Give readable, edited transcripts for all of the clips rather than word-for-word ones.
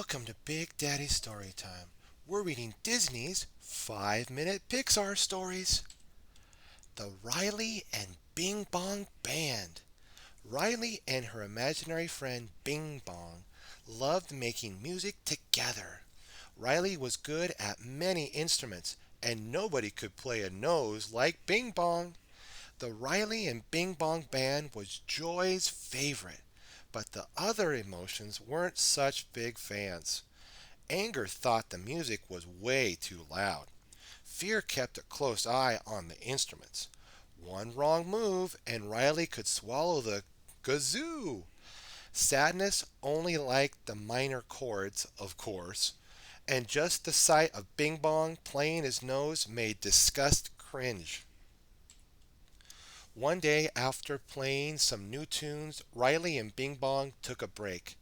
Welcome to Big Daddy Storytime. We're reading Disney's 5-minute Pixar stories. The Riley and Bing Bong Band. Riley and her imaginary friend Bing Bong loved making music together. Riley was good at many instruments, and nobody could play a nose like Bing Bong. The Riley and Bing Bong Band was Joy's favorite, but the other emotions weren't such big fans. Anger thought the music was way too loud. Fear kept a close eye on the instruments. One wrong move and Riley could swallow the kazoo. Sadness only liked the minor chords, of course, and just the sight of Bing Bong playing his nose made disgust cringe. One day, after playing some new tunes, Riley and Bing Bong took a break.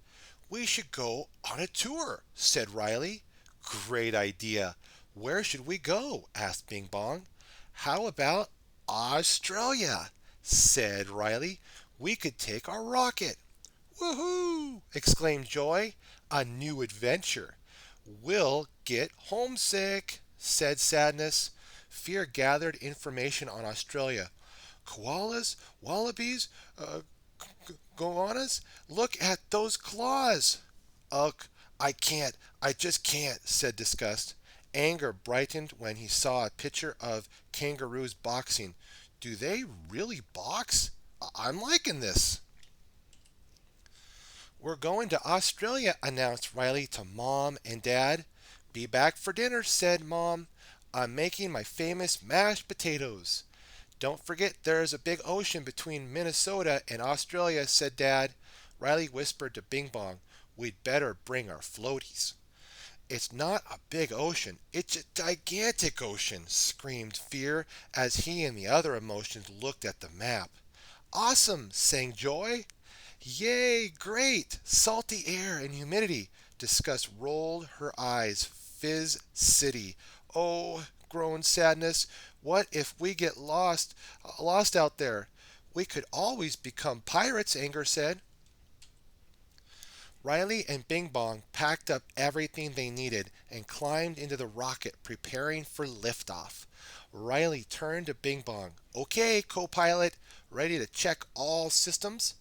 "We should go on a tour," said Riley. "Great idea. Where should we go?" asked Bing Bong. "How about Australia?" said Riley. "We could take our rocket." "Woohoo!" exclaimed Joy. "A new adventure." "We'll get homesick," said Sadness. Fear gathered information on Australia. "Koalas, wallabies, goannas, look at those claws." "Ugh, I can't, I just can't," said Disgust. Anger brightened when he saw a picture of kangaroos boxing. "Do they really box? I'm liking this." "We're going to Australia," announced Riley to Mom and Dad. "Be back for dinner," said Mom. "I'm making my famous mashed potatoes." "Don't forget there's a big ocean between Minnesota and Australia," said Dad. Riley whispered to Bing Bong, "We'd better bring our floaties." "It's not a big ocean, it's a gigantic ocean," screamed Fear as he and the other emotions looked at the map. "Awesome," sang Joy. "Yay, great! Salty air and humidity." Disgust rolled her eyes. "Fizz City." "Oh," groaned Sadness, "what if we get lost out there?" "We could always become pirates," Anger said. Riley and Bing Bong packed up everything they needed and climbed into the rocket, preparing for liftoff. Riley turned to Bing Bong. "Okay, co-pilot, ready to check all systems?"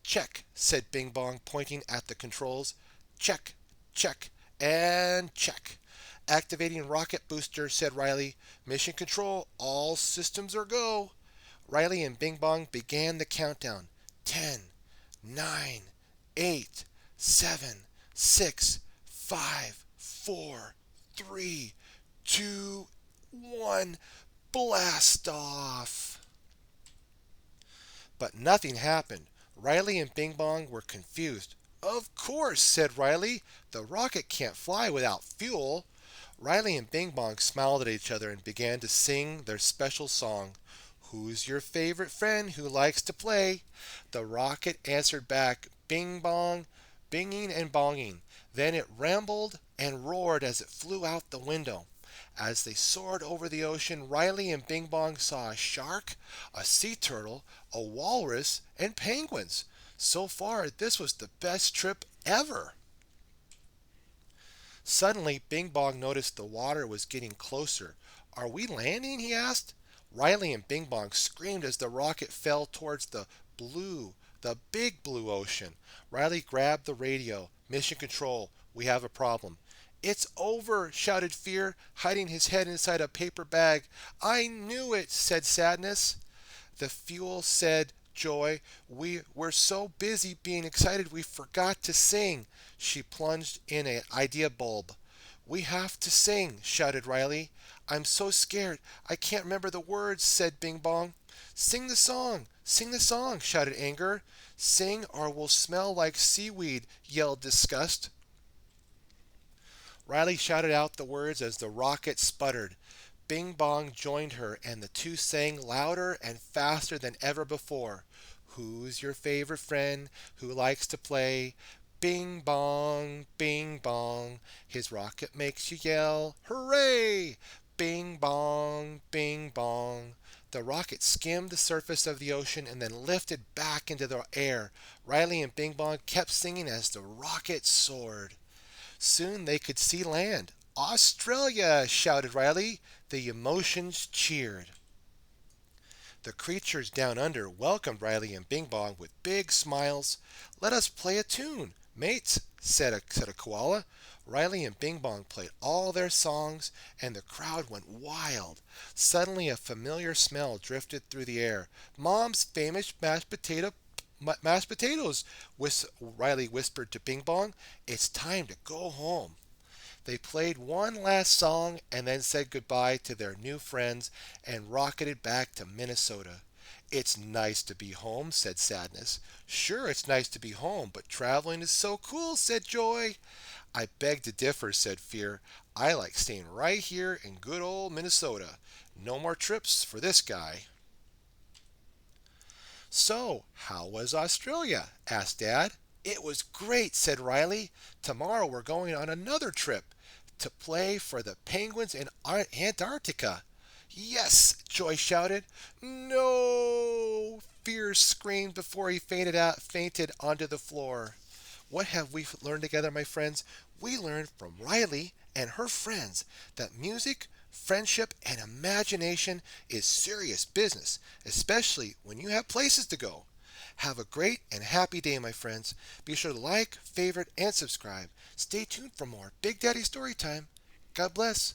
"Check," said Bing Bong, pointing at the controls. "Check, check, and check." "Activating rocket booster," said Riley. "Mission control, all systems are go." Riley and Bing Bong began the countdown. 10, 9, 8, 7, 6, 5, 4, 3, 2, 1. Blast off! But nothing happened. Riley and Bing Bong were confused. "Of course," said Riley. "The rocket can't fly without fuel." Riley and Bing Bong smiled at each other and began to sing their special song. "Who's your favorite friend who likes to play?" The rocket answered back, "Bing Bong," binging and bonging. Then it rambled and roared as it flew out the window. As they soared over the ocean, Riley and Bing Bong saw a shark, a sea turtle, a walrus, and penguins. So far, this was the best trip ever. Suddenly, Bing Bong noticed the water was getting closer. "Are we landing?" he asked. Riley and Bing Bong screamed as the rocket fell towards the big blue ocean. Riley grabbed the radio. "Mission control, we have a problem." "It's over," shouted Fear, hiding his head inside a paper bag. "I knew it," said Sadness. "The fuel," said Joy. "We're so busy being excited we forgot to sing." She plunged in an idea bulb. "We have to sing," shouted Riley. "I'm so scared, I can't remember the words," said Bing Bong. "Sing the song! Sing the song!" shouted Anger. "Sing or we'll smell like seaweed," yelled Disgust. Riley shouted out the words as the rocket sputtered. Bing Bong joined her, and the two sang louder and faster than ever before. "Who's your favorite friend who likes to play? Bing bong, bing bong. His rocket makes you yell, hooray! Bing bong, bing bong." The rocket skimmed the surface of the ocean and then lifted back into the air. Riley and Bing Bong kept singing as the rocket soared. Soon they could see land. Australia! Shouted Riley. The emotions cheered. The creatures down under welcomed Riley and Bing Bong with big smiles. "Let us play a tune, mates," said a koala. Riley and Bing Bong played all their songs, and the crowd went wild. Suddenly a familiar smell drifted through the air. "Mom's famous mashed potatoes," Riley whispered to Bing Bong. "It's time to go home." They played one last song and then said goodbye to their new friends and rocketed back to Minnesota. "It's nice to be home," said Sadness. "Sure, it's nice to be home, but traveling is so cool," said Joy. "I beg to differ," said Fear. "I like staying right here in good old Minnesota. No more trips for this guy." "So, how was Australia?" asked Dad. "It was great," said Riley. "Tomorrow we're going on another trip to play for the penguins in Antarctica." "Yes!" Joy shouted. "No!" Fear screamed before he fainted onto the floor. What have we learned together, my friends? We learned from Riley and her friends that music, friendship, and imagination is serious business, especially when you have places to go. Have a great and happy day, my friends. Be sure to like, favorite, and subscribe. Stay tuned for more Big Daddy Storytime. God bless.